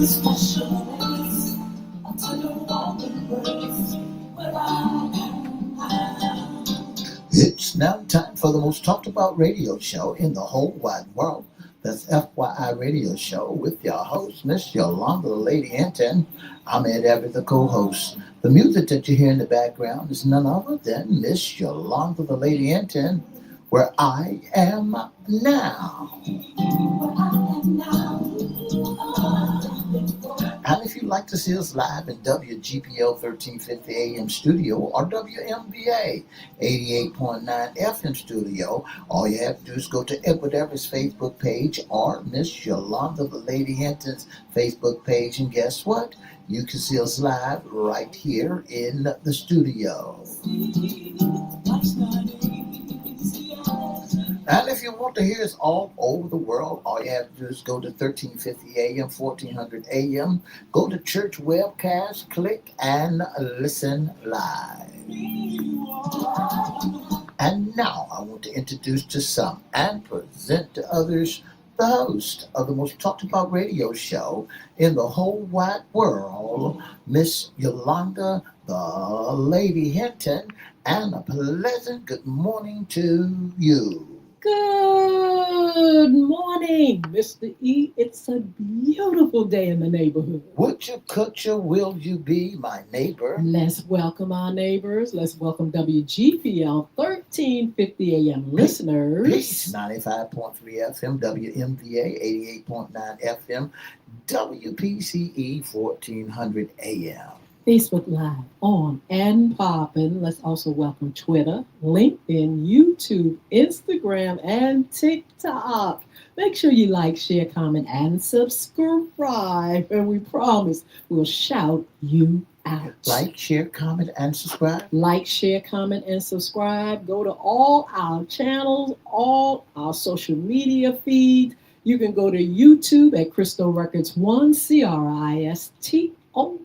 It's now time for the most talked about radio show in the whole wide world. That's FYI Radio Show with your host, Miss Yolanda, the Lady Hinton. I'm Ed Everett, the co-host. The music that you hear in the background is none other than Miss Yolanda, the Lady Hinton, where I am now. And if you'd like to see us live in WGPL 1350 AM studio or WMVA 88.9 FM studio, all you have to do is go to Everette's Facebook page or Miss Yolanda, the Lady Hinton's Facebook page, and guess what? You can see us live right here in the studio. And if you want to hear us all over the world, all you have to do is go to 1350 AM, 1400 AM, go to church webcast, click and listen live. And now I want to introduce to some and present to others the host of the most talked about radio show in the whole wide world, Miss Yolanda, the Lady Hinton, and a pleasant good morning to you. Good morning, Mr. E. It's a beautiful day in the neighborhood. Would you, could you, will you be my neighbor? Let's welcome our neighbors. Let's welcome WGPL 1350 AM listeners. Peace, 95.3 FM, WMVA 88.9 FM, WPCE 1400 AM. Facebook Live on and popping. Let's also welcome Twitter, LinkedIn, YouTube, Instagram, and TikTok. Make sure you like, share, comment, and subscribe. And we promise we'll shout you out. Like, share, comment, and subscribe. Like, share, comment, and subscribe. Go to all our channels, all our social media feeds. You can go to YouTube at Crystal Records 1, CRIST.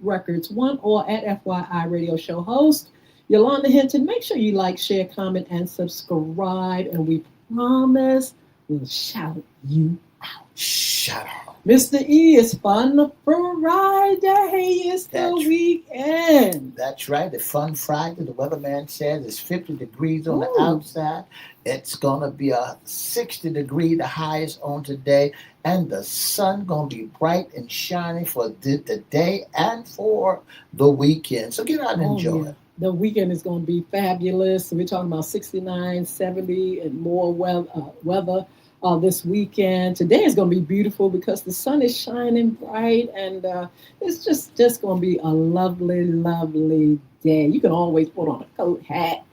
Records 1 or at FYI Radio Show host Yolanda Hinton. Make sure you like, share, comment, and subscribe, and we promise we'll shout you out. Shout out. Mr. E, it's Fun Friday. It's the weekend. That's right. It's Fun Friday. The weatherman says it's 50 degrees on the outside. It's going to be a 60 degree, the highest on today. And the sun going to be bright and shining for the day and for the weekend. So get out and enjoy it. The weekend is going to be fabulous. We're talking about 69, 70 and more weather this weekend. Today is going to be beautiful because the sun is shining bright, and it's just going to be a lovely, lovely day. You can always put on a coat, hat,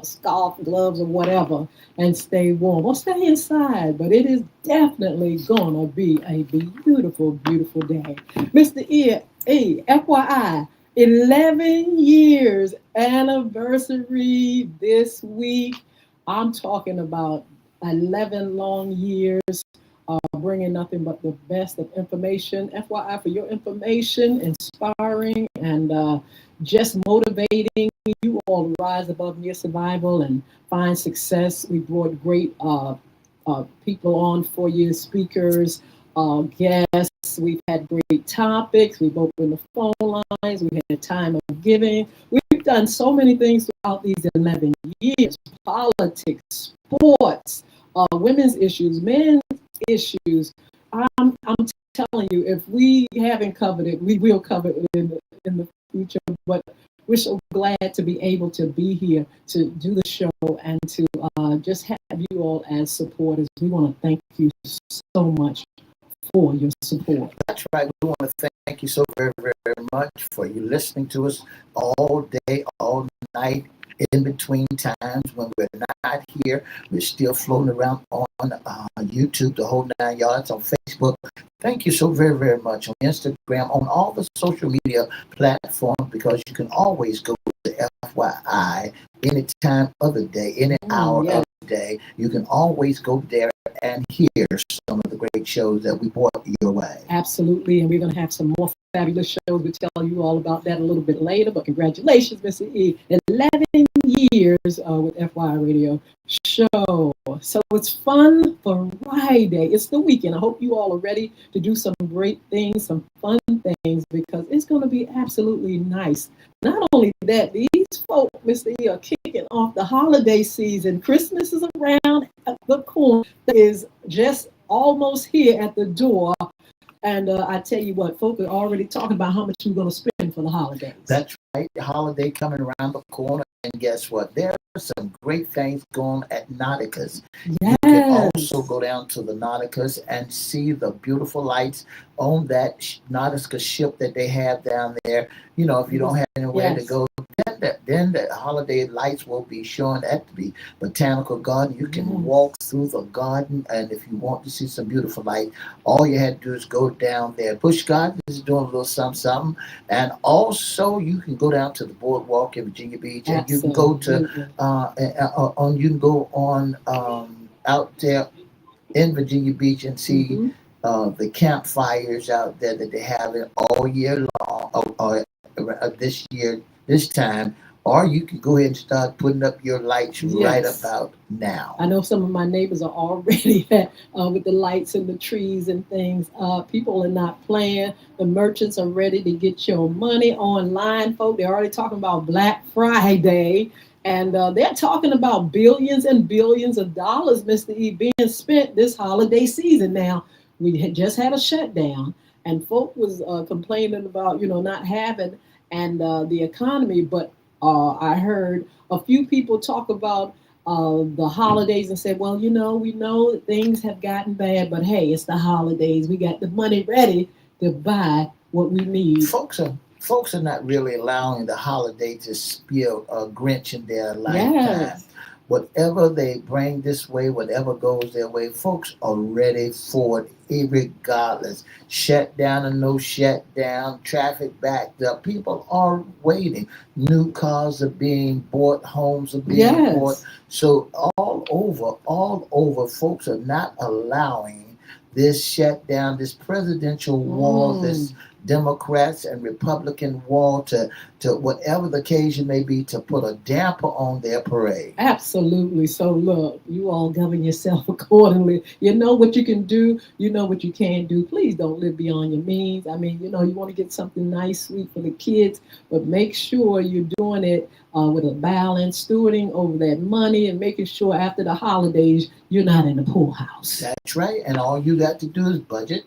scarf, gloves, or whatever, and stay warm. Or stay inside, but it is definitely going to be a beautiful, beautiful day. Mr. E, FYI, 11 years anniversary this week. I'm talking about 11 long years, bringing nothing but the best of information. FYI, for your information, inspiring and just motivating you all to rise above your survival and find success. We brought great people on for you, speakers, guests. We've had great topics. We've opened the phone lines. We've had a time of giving. We've done so many things throughout these 11 years: politics, sports, women's issues, men's issues. I'm telling you, if we haven't covered it, we will cover it in the future. But we're so glad to be able to be here to do the show and to just have you all as supporters. We want to thank you so much for your support. That's right. We want to thank you so very, very much for you listening to us all day, all night, in between times when we're not here. We're still floating around on YouTube, the whole 9 yards, on Facebook. Thank you so very, very much. On Instagram, on all the social media platforms, because you can always go to FYI any time of the day, any hour of the day. You can always go there and hear some of the great shows that we brought your way. Absolutely, and we're going to have some more fabulous shows. We'll tell you all about that a little bit later. But congratulations, Mr. E. 11 years with FY Radio Show. So it's Fun Friday. It's the weekend. I hope you all are ready to do some great things, some fun things, because it's going to be absolutely nice. Not only that, these folk, Mr. E, are kicking off the holiday season. Christmas is around the corner. It is just almost here at the door. And I tell you what, folks are already talking about how much you're going to spend for the holidays. That's right. The holiday coming around the corner. And guess what? There are some great things going at Nautica's. Yes. You can also go down to the Nautica's and see the beautiful lights on that Nautica ship that they have down there. You know, if you don't have anywhere to go, then the holiday lights will be showing at the Botanical Garden. You can walk through the garden, and if you want to see some beautiful light, all you had to do is go down there. Busch Gardens is doing a little something, and also you can go down to the boardwalk in Virginia Beach, and you can go to out there in Virginia Beach and see the campfires out there that they have all year long. This time, or you can go ahead and start putting up your lights right about now. I know some of my neighbors are already with the lights and the trees and things. People are not playing. The merchants are ready to get your money online, folks. They're already talking about Black Friday. And they're talking about billions and billions of dollars, Mr. E, being spent this holiday season. Now, we had just had a shutdown, and folk was complaining about, not having and the economy. But I heard a few people talk about the holidays and said, well, we know that things have gotten bad, but hey, it's the holidays. We got the money ready to buy what we need. Folks are not really allowing the holiday to spill a Grinch in their lifetime. Yes. Whatever they bring this way, whatever goes their way, folks are ready for it, regardless. Shut down or no shut down, traffic backed up. People are waiting. New cars are being bought, homes are being bought. So all over, folks are not allowing this shutdown, this presidential wall, this Democrats and Republican wall to whatever the occasion may be, to put a damper on their parade. Absolutely. So look, you all govern yourself accordingly. You know what you can do. You know what you can't do. Please don't live beyond your means. I mean, you want to get something nice, sweet for the kids, but make sure you're doing it with a balance, stewarding over that money, and making sure after the holidays you're not in the poorhouse. That's right. And all you got to do is budget,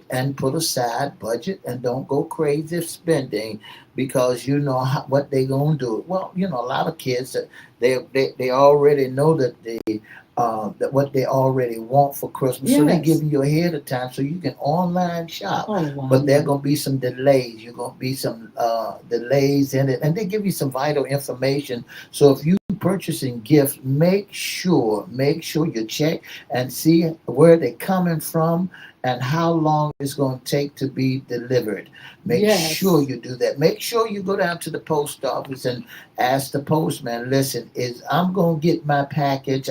and put aside budget, and don't go crazy spending, because you know what they're going to do. Well, a lot of kids, they already know that that what they already want for Christmas. So they're giving you ahead of time so you can online shop. But there are going to be some delays. You're going to be some delays in it. And they give you some vital information. So if you purchasing gifts, make sure you check and see where they're coming from and how long it's going to take to be delivered. Make sure you do that. Make sure you go down to the post office and ask the postman, listen, I'm going to get my package.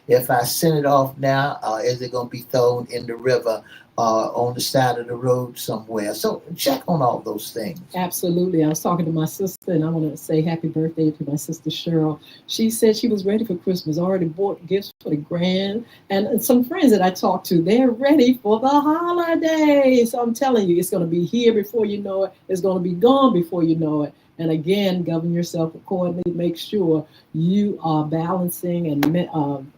If I send it off now, is it going to be thrown in the river on the side of the road somewhere? So check on all those things. Absolutely. I was talking to my sister, and I want to say happy birthday to my sister Cheryl. She said she was ready for Christmas, already bought gifts for the grand, and some friends that I talked to, they're ready for the holidays. So I'm telling you, it's going to be here before you know it. It's going to be gone before you know it. And again, govern yourself accordingly. Make sure you are balancing and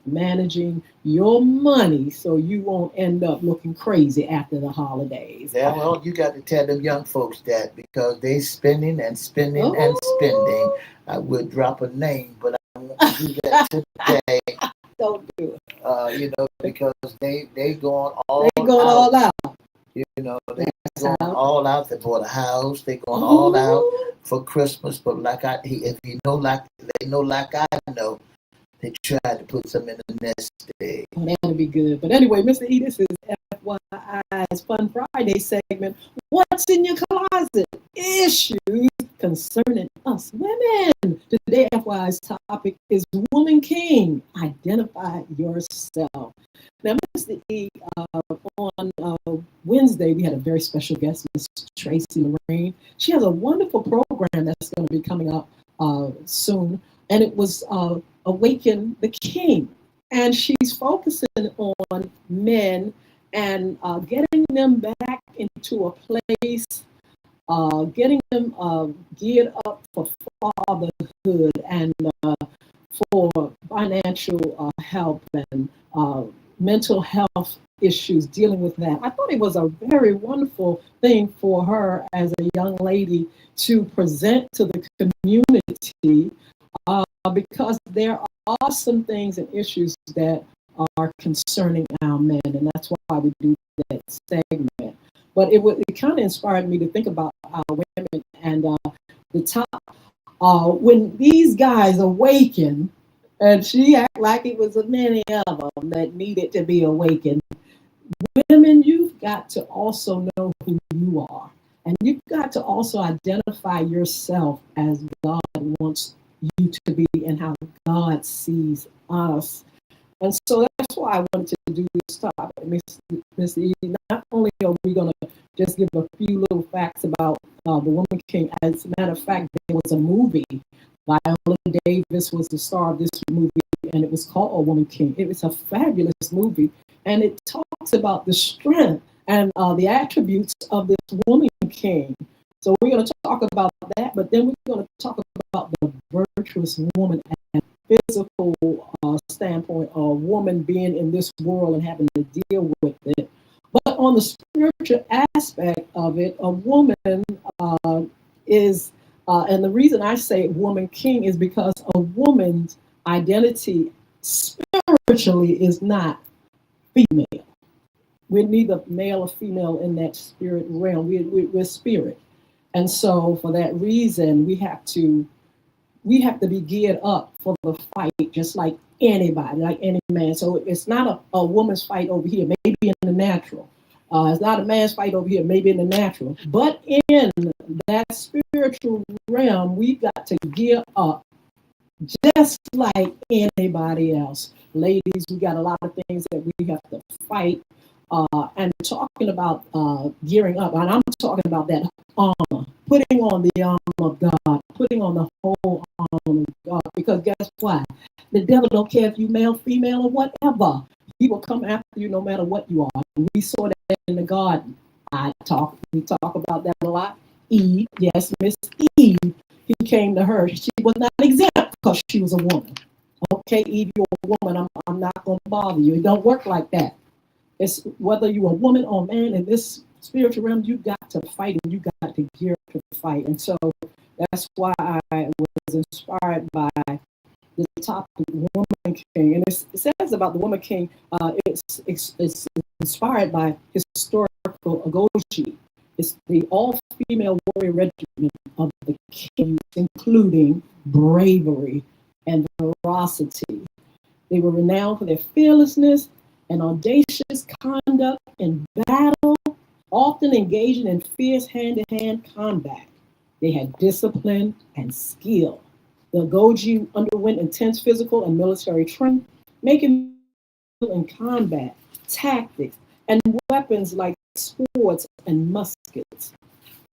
managing your money so you won't end up looking crazy after the holidays. Yeah, well, you got to tell them young folks that, because they spending and spending and spending. I would drop a name, but I won't do that today. Don't do it. Because they going all out. They going all out. They bought a house. They going all out for Christmas. But if you know, like I know, they tried to put some in the nest egg. Oh, that'll be good. But anyway, Mr. E, this is FYI's Fun Friday segment. What's in your closet? Issues concerning us women. Today, FYI's topic is Woman King. Identify yourself. Now, Mr. E, on Wednesday, Tuesday, we had a very special guest, Miss Tracy Lorraine. She has a wonderful program that's going to be coming up soon, and it was Awaken the King. And she's focusing on men and getting them back into a place, getting them geared up for fatherhood and for financial help and mental health issues, dealing with that. I thought it was a very wonderful thing for her as a young lady to present to the community because there are some things and issues that are concerning our men, and that's why we do that segment. But it kind of inspired me to think about our women and the top. When these guys awaken, and she acted like it was many of them that needed to be awakened. Women, you've got to also know who you are. And you've got to also identify yourself as God wants you to be and how God sees us. And so that's why I wanted to do this topic, Miss E. Not only are we going to just give a few little facts about the Woman King. As a matter of fact, there was a movie. Viola Davis was the star of this movie, and it was called A Woman King. It was a fabulous movie, and it talks about the strength and the attributes of this woman king. So we're going to talk about that, but then we're going to talk about the virtuous woman and physical standpoint of a woman being in this world and having to deal with it. But on the spiritual aspect of it, a woman is, and the reason I say woman king is because a woman's identity spiritually is not female. We're neither male or female in that spirit realm. We're spirit. And so for that reason, we have to be geared up for the fight, just like anybody, like any man. So it's not a woman's fight over here, maybe in the natural. It's not a man's fight over here, maybe in the natural. But in that spiritual realm, we've got to gear up just like anybody else. Ladies, we got a lot of things that we have to fight. And talking about gearing up, and I'm talking about that armor, putting on the armor of God, putting on the whole armor of God. Because guess what? The devil don't care if you male, female, or whatever. He will come after you no matter what you are. We saw that in the garden. We talk about that a lot. Eve, yes, Miss Eve, he came to her. She was not exempt because she was a woman. Okay, Eve, you're a woman. I'm not going to bother you. It don't work like that. It's whether you're a woman or a man in this spiritual realm, you got to fight and you got to gear up to fight. And so that's why I was inspired by the topic Woman King. And it says about the Woman King, it's inspired by historical Agoji. It's the all-female warrior regiment of the kings, including bravery and ferocity. They were renowned for their fearlessness and audacious conduct in battle, often engaging in fierce hand-to-hand combat. They had discipline and skill. The Goji underwent intense physical and military training, making in combat, tactics, and weapons like swords and muskets.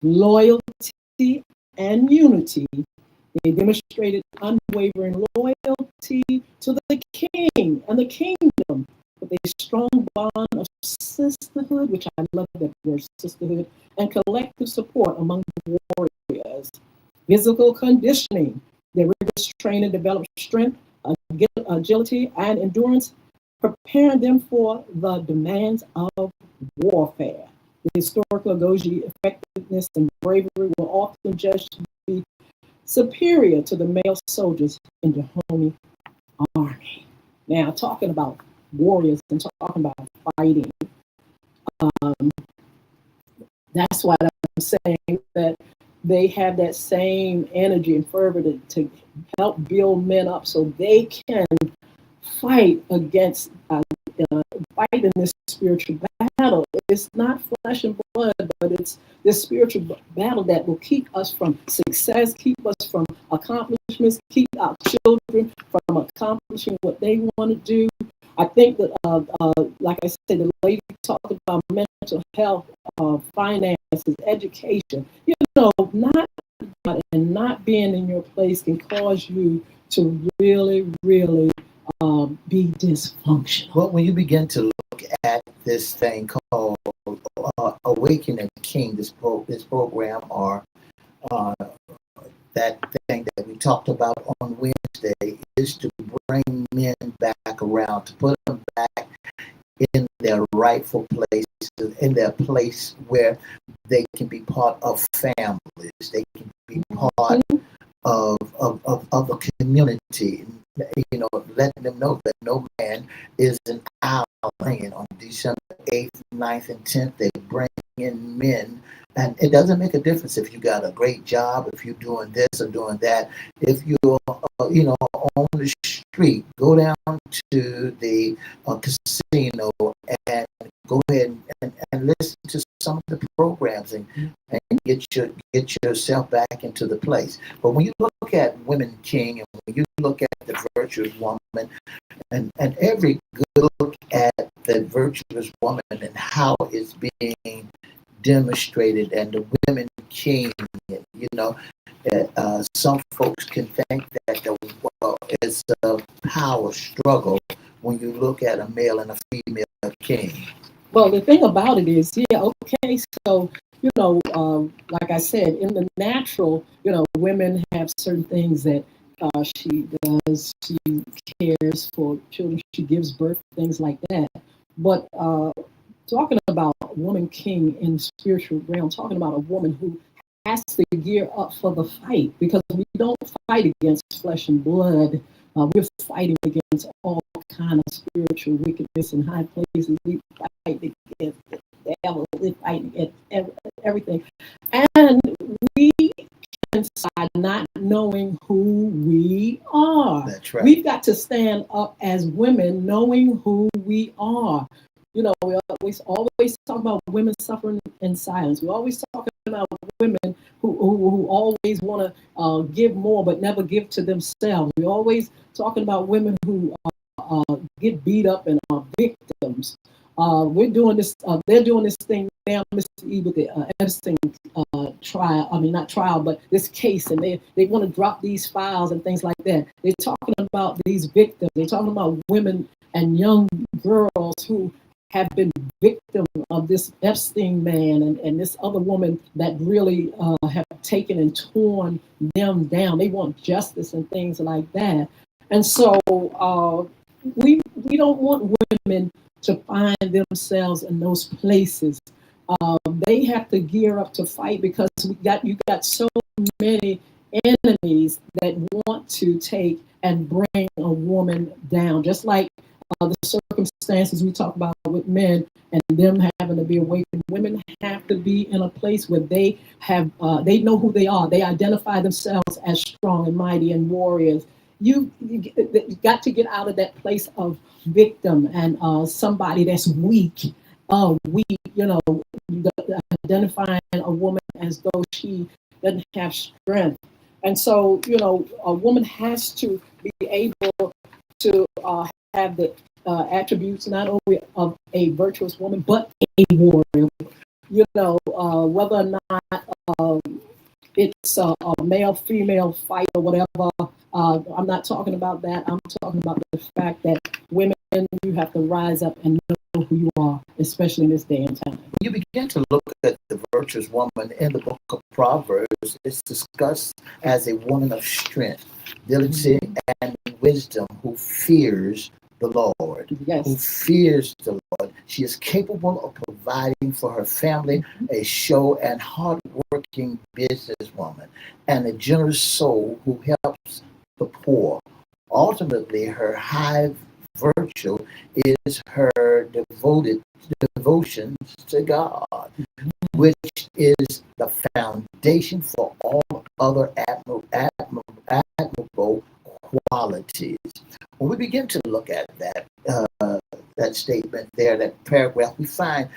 Loyalty and unity. They demonstrated unwavering loyalty to the king and the kingdom with a strong bond of sisterhood, which I love that word sisterhood, and collective support among the warriors. Physical conditioning. Their rigorous training developed strength, agility, and endurance, preparing them for the demands of warfare. The historical Goji effectiveness and bravery were often judged to be superior to the male soldiers in the Dahomey army. Now, talking about warriors and talking about fighting, that's why I'm saying that they have that same energy and fervor to help build men up so they can fight against, fight in this spiritual battle. It's not flesh and blood, but it's this spiritual battle that will keep us from success, keep us from accomplishments, keep our children from accomplishing what they want to do. I think that, like I said, the lady talked about mental health finances, education. Not and not being in your place can cause you to really, really be dysfunctional. Well, when you begin to look at this thing called Awakening King, this program, or uh, that thing that we talked about on Wednesday, is to bring men back around, to put them back in their rightful place, in their place where they can be part of families, they can be part of a community. Letting them know that no man is an island. On December 8th, 9th, and 10th, they bring in men. And it doesn't make a difference if you got a great job, if you're doing this or doing that. If you're, on the street, go down to the casino and go ahead and listen to some of the programs and get yourself back into the place. But when you look at Women King, and when you look at the virtuous woman, and every good look at the virtuous woman and how it's being demonstrated, and the Women King, some folks can think that it's a power struggle when you look at a male and a female king. Well, the thing about it is, okay, so, like I said, in the natural, women have certain things that she does. She cares for children, she gives birth, things like that. But talking about a woman king in the spiritual realm, talking about a woman who has to gear up for the fight, because we don't fight against flesh and blood. We're fighting against all kind of spiritual wickedness in high places. We fight against the devil. We're fighting against everything. And we can decide not knowing who we are. That's right. We've got to stand up as women knowing who we are. We always talk about women suffering in silence. We always talk about women who always want to give more but never give to themselves. We always talking about women who get beat up and are victims. We're doing this. They're doing this thing now, Mr. E, with the Epstein trial. I mean, not trial, but this case, and they want to drop these files and things like that. They're talking about these victims. They're talking about women and young girls who have been victim of this Epstein man and this other woman that really have taken and torn them down. They want justice and things like that. And so we don't want women to find themselves in those places. They have to gear up to fight, because you got so many enemies that want to take and bring a woman down, just like the circumstances we talk about with men and them having to be awakened. Women have to be in a place where they know who they are. They identify themselves as strong and mighty and warriors. You got to get out of that place of victim and somebody that's weak. Identifying a woman as though she doesn't have strength. And so, a woman has to be able to have the attributes not only of a virtuous woman, but a warrior. Whether or not it's a male-female fight or whatever, I'm not talking about that. I'm talking about the fact that women, you have to rise up and know who you are, especially in this day and time. When you begin to look at the virtuous woman in the book of Proverbs, it's discussed as a woman of strength, diligence, and wisdom, who fears the Lord, yes. Who fears the Lord. She is capable of providing for her family, a show and hardworking businesswoman, and a generous soul who helps the poor. Ultimately, her high virtue is her devotion to God, which is the foundation for all other admirable qualities. When we begin to look at that statement there, that paragraph, we find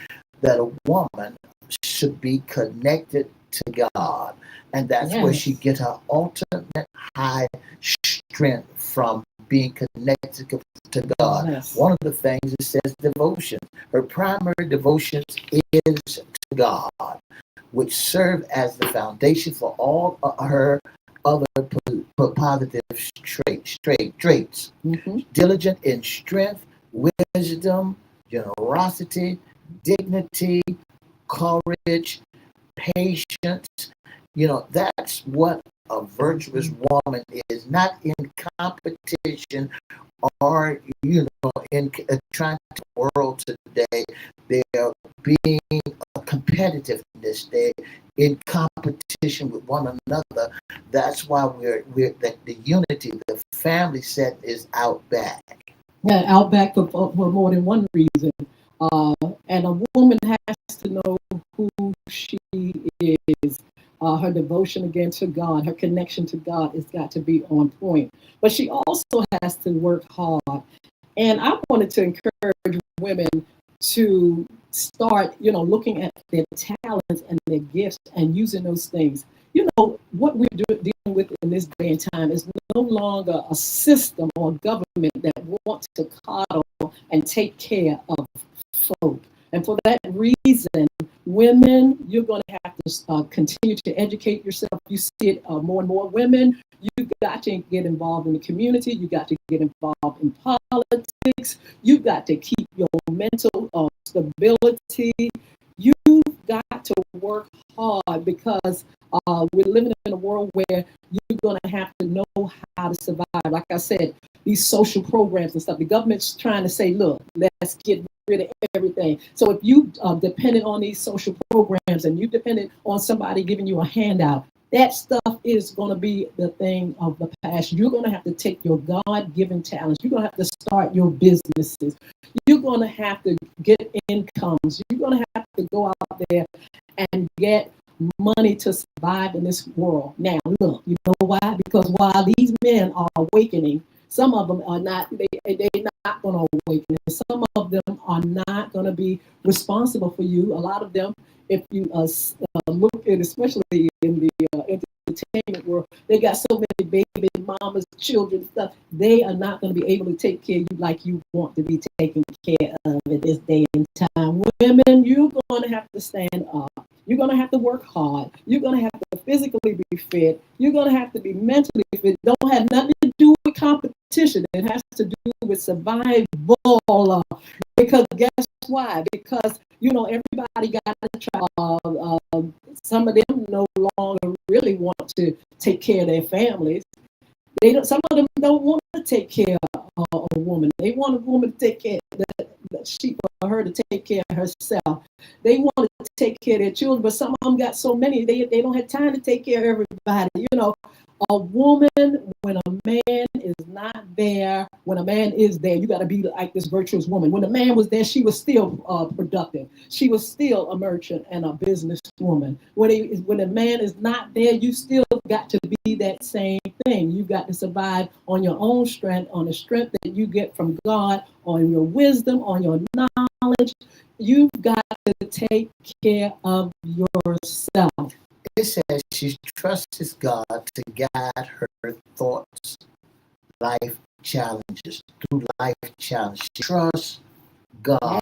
that a woman should be connected to God, and that's where she gets her ultimate high strength from being connected to God. Yes. One of the things it says devotion. Her primary devotion is to God, which serve as the foundation for all her other positive traits. Mm-hmm. Diligent in strength, wisdom, generosity, dignity, courage, patience. That's what a virtuous woman is, not in competition or, in trying to world today. They're being a competitiveness. They're in competition with one another. That's why we're that the unity, the family set is out back. Yeah, out back for more than one reason. Uh, and a woman has to know who she is. Her devotion again to God, her connection to God has got to be on point. But she also has to work hard. And I wanted to encourage women to start, looking at their talents and their gifts and using those things. What we're dealing with in this day and time is no longer a system or a government that wants to coddle and take care of folk. And for that reason, women, you're going to have to continue to educate yourself. You see it more and more women. You've got to get involved in the community. You've got to get involved in politics. You've got to keep your mental stability. You've got to work hard because we're living in a world where you're going to have to know how to survive. Like I said, these social programs and stuff, the government's trying to say, look, let's get rid of everything. So if you dependent on these social programs and you dependent on somebody giving you a handout, that stuff is going to be the thing of the past. You're going to have to take your God-given talents. You're going to have to start your businesses. You're going to have to get incomes. You're going to have to go out there and get money to survive in this world. Now, look, you know why? Because while these men are awakening, some of them are not, they're not going to awaken. Some of them are not going to be responsible for you. A lot of them, if you look at, especially in the entertainment world, they got so many baby mamas, children, stuff. They are not going to be able to take care of you like you want to be taken care of in this day and time. Women, you're going to have to stand up. You're going to have to work hard. You're going to have to physically be fit. You're going to have to be mentally fit. Don't have nothing to do with competition. It has to do with survival. Because guess why? Because, everybody got to try. Some of them no longer really want to take care of their families. Some of them don't want to take care of a woman. They want a woman to take care of for her to take care of herself. They want to take care of their children, but some of them got so many, they don't have time to take care of everybody. A woman, when a man is not there, when a man is there, you got to be like this virtuous woman. When a man was there, she was still productive. She was still a merchant and a businesswoman. When a man is not there, you still got to be that same thing. You got to survive on your own strength, on the strength that you get from God, on your wisdom, on your knowledge. You've got to take care of yourself. It says she trusts God to guide her thoughts, life challenges, through life challenges. She trusts God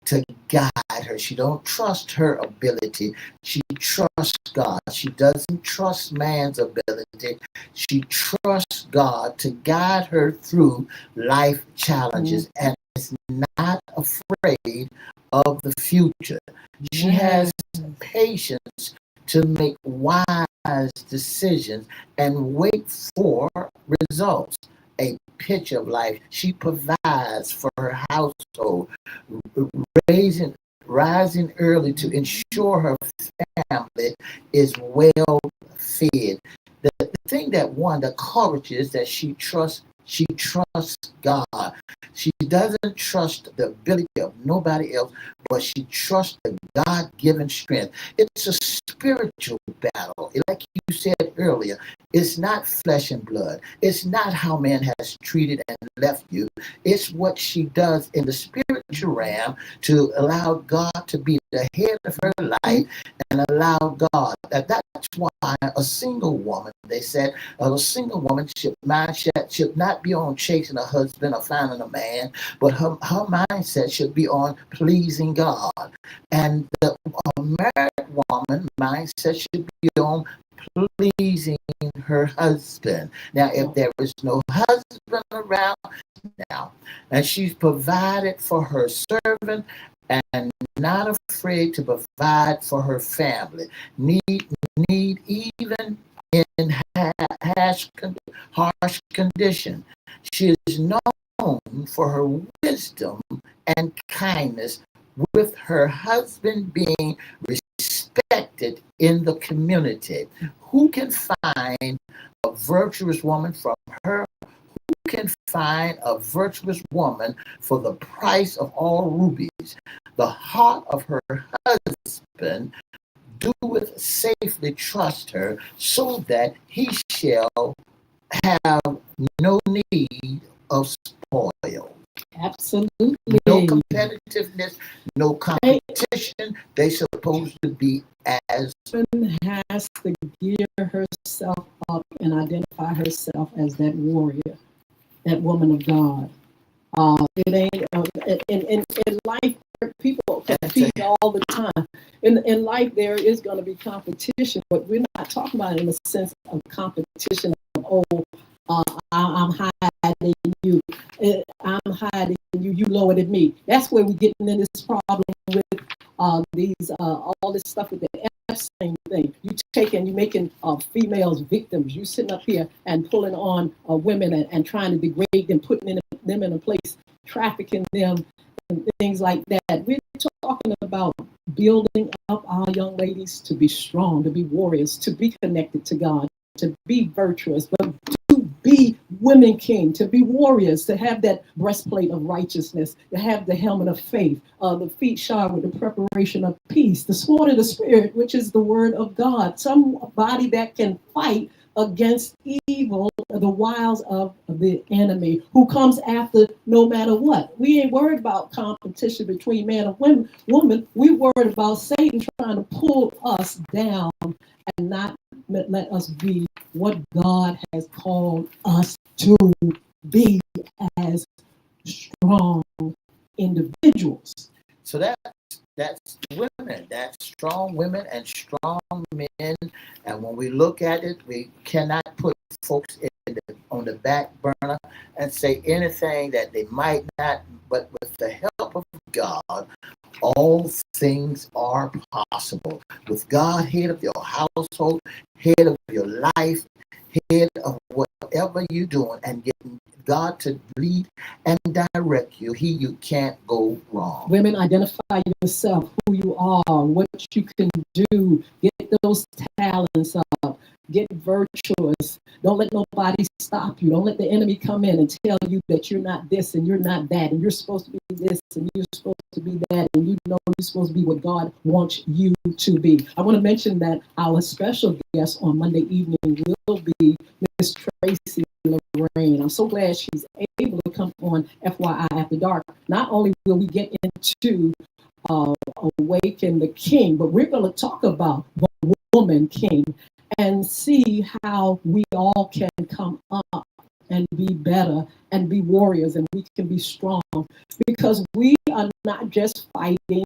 to guide her. She don't trust her ability. She trusts God. She doesn't trust man's ability. She trusts God to guide her through life challenges and is not afraid of the future. She has patience to make wise decisions and wait for results. A picture of life. She provides for her household, rising early to ensure her family is well fed. The thing that the courage is that she trusts trusts God. She doesn't trust the ability of nobody else, but she trusts the God-given strength. It's a spiritual battle. Like you said earlier, it's not flesh and blood. It's not how man has treated and left you. It's what she does in the spiritual realm to allow God to be the head of her life and allow God. That's why a single woman, they said, a single woman should not be on chasing a husband or finding a man, but her mindset should be on pleasing God. And the married woman mindset should be on pleasing her husband. Now, if there is no husband around now, and she's provided for her servant and not afraid to provide for her family, need even in harsh condition. She is known for her wisdom and kindness, with her husband being respected in the community. Who can find a virtuous woman from her? Who can find a virtuous woman for the price of all rubies? The heart of her husband doeth safely trust her, so that he shall have no need of spoil. Absolutely. No competitiveness, no competition. They supposed to be as woman has to gear herself up and identify herself as that warrior, that woman of God. It ain't in life. People compete all the time. In life, there is going to be competition, but we're not talking about it in the sense of competition of I'm higher than you, I'm higher than you, you lower than me. That's where we're getting in this problem with these all this stuff with the Epstein thing. You're making females victims. You sitting up here and pulling on women and trying to degrade them, putting them in a place, trafficking them, and things like that. We're talking about building up our young ladies to be strong, to be warriors, to be connected to God, to be virtuous, but to be women king, to be warriors, to have that breastplate of righteousness, to have the helmet of faith, the feet shod with the preparation of peace, the sword of the Spirit, which is the word of God, somebody that can fight against evil, the wiles of the enemy, who comes after no matter what. We ain't worried about competition between man and woman. We worried about Satan trying to pull us down and not let us be what God has called us to be as strong individuals. So that's women, that's strong women and strong men. And when we look at it, we cannot put folks on the back burner and say anything that they might not. But with the help of God, all things are possible. With God, head of your household, head of your life, head of whatever you're doing, and getting God to lead and direct you, you can't go wrong. Women, identify yourself, who you are, what you can do, get those talents up, get virtuous. Don't let nobody stop you. Don't let the enemy come in and tell you that you're not this and you're not that, and you're supposed to be this and you're supposed to be that, and you know you're supposed to be what God wants you to be. I want to mention that our special guest on Monday evening will be Miss Tracy Lorraine. I'm so glad she's able to come on FYI After Dark. Not only will we get into Awaken the King, but we're going to talk about the woman king and see how we all can come up and be better and be warriors, and we can be strong, because we are not just fighting in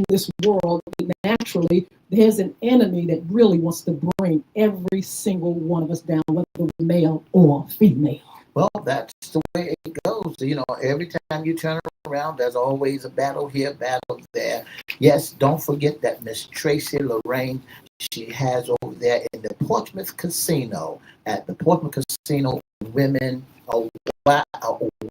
this world naturally. There's an enemy that really wants to bring every single one of us down, whether we're male or female. Well, that's the way it goes. You know, every time you turn around, there's always a battle here, battle there. Yes, don't forget that Miss Tracy Lorraine, she has over there in the Portsmouth Casino, at the Portsmouth Casino, Women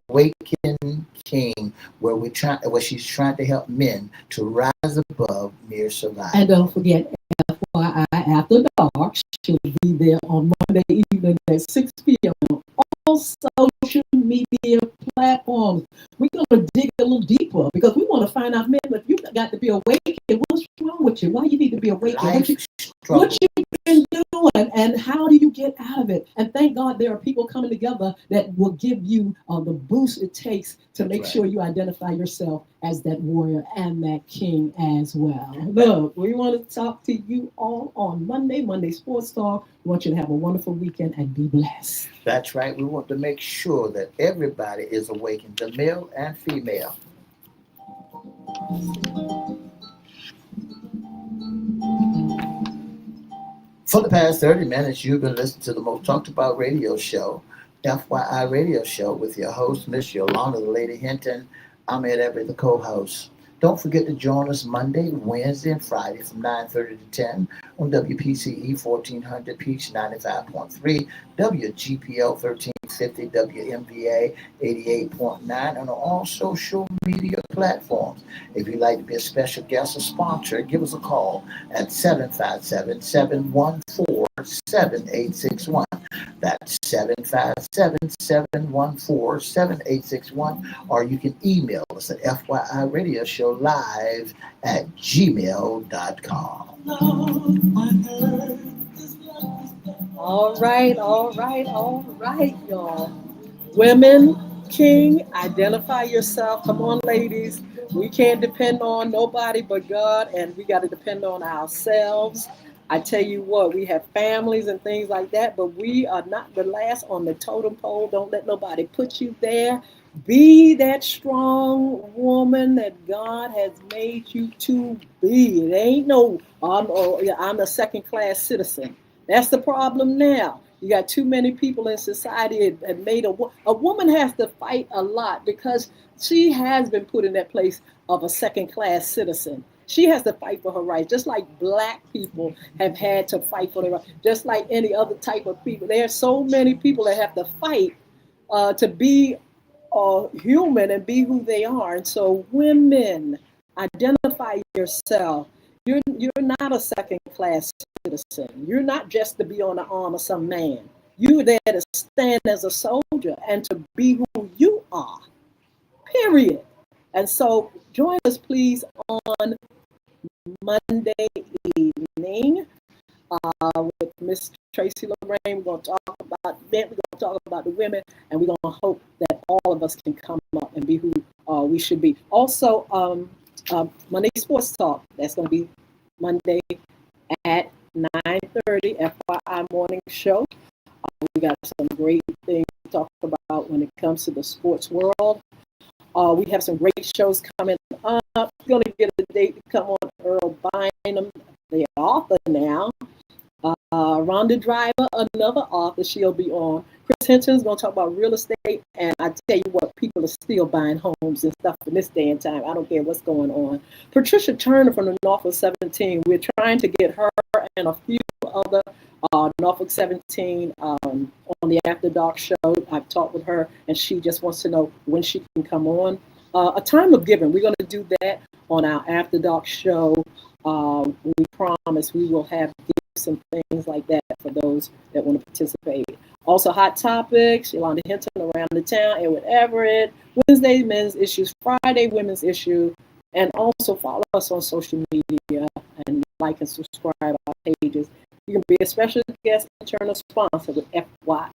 Awaken King, where she's trying to help men to rise above mere survival. And don't forget, FYI After Dark, she'll be there on Monday evening at 6 p.m. social media platforms. We're going to dig a little deeper because we want to find out, man, if you got to be awakened, what's wrong with you? Why you need to be awakened? What you been doing and how do you get out of it? And thank God there are people coming together that will give you the boost it takes to make sure you identify yourself as that warrior and that king as well. Look, we want to talk to you all on Monday Sports Talk. We want you to have a wonderful weekend and be blessed. That's right. We want to make sure that everybody is awakened, the male and female. For the past 30 minutes, you've been listening to the most talked about radio show, FYI Radio Show, with your host, Miss Yolanda, the Lady Hinton. I'm Everette, the co-host. Don't forget to join us Monday, Wednesday, and Friday from 9:30 to 10 on WPCE 1400 Peach 95.3, WGPL 1350, WMVA 88.9, and on all social media platforms. If you'd like to be a special guest or sponsor, give us a call at 757-714-7861. That's 757-714-7861. Or you can email us at FYIRadioShowLive@gmail.com. All right, y'all. Women, king, identify yourself. Come on, ladies. We can't depend on nobody but God, and we got to depend on ourselves. I tell you what, we have families and things like that, but we are not the last on the totem pole. Don't let nobody put you there. Be that strong woman that God has made you to be. It ain't no, I'm a second-class citizen. That's the problem now. You got too many people in society that made a woman has to fight a lot because she has been put in that place of a second-class citizen. She has to fight for her rights, just like Black people have had to fight for their rights, just like any other type of people. There are so many people that have to fight to be human and be who they are. And so women, identify yourself. You're not a second-class citizen. You're not just to be on the arm of some man. You're there to stand as a soldier and to be who you are, period. And so join us, please, on Monday evening with Miss Tracy Lorraine. We're going to talk about men, we're going to talk about the women, and we're going to hope that all of us can come up and be who we should be. Also, Monday Sports Talk, that's going to be Monday at 9:30, FYI Morning Show. We got some great things to talk about when it comes to the sports world. We have some great shows coming up. We're going to get a date to come on. Earl Bynum, the author now. Rhonda Driver, another author, she'll be on. Chris Hinton's going to talk about real estate. And I tell you what, people are still buying homes and stuff in this day and time. I don't care what's going on. Patricia Turner from the Norfolk 17. We're trying to get her and a few other Norfolk 17 on the After Dark show. I've talked with her, and she just wants to know when she can come on. A time of giving. We're going to do that on our After Dark show. We promise we will have gifts and things like that for those that want to participate. Also, Hot Topics, Yolanda Hinton around the town, and with Everette. Wednesday, men's issues. Friday, women's issue. And also follow us on social media and like and subscribe our pages. You can be a special guest internal sponsor with FYI.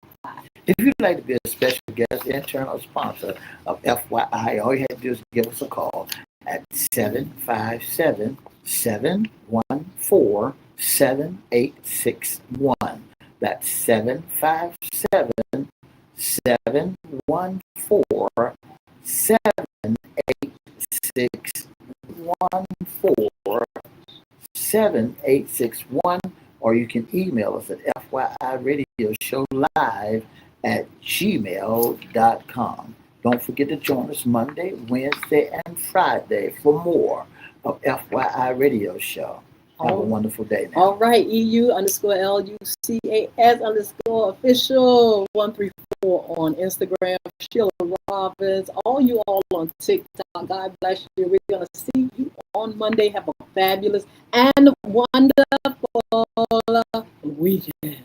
If you'd like to be a special guest internal sponsor of FYI, all you have to do is give us a call at 757-714-7861. That's 757-714-7861, or you can email us at FYIRadioShowLive@gmail.com. Don't forget to join us Monday, Wednesday, and Friday for more of FYI Radio Show. Have a wonderful day now. All right, EU_LUCAS_official 134 on Instagram. Sheila Robbins, all you all on TikTok. God bless you. We're going to see you on Monday. Have a fabulous and wonderful weekend.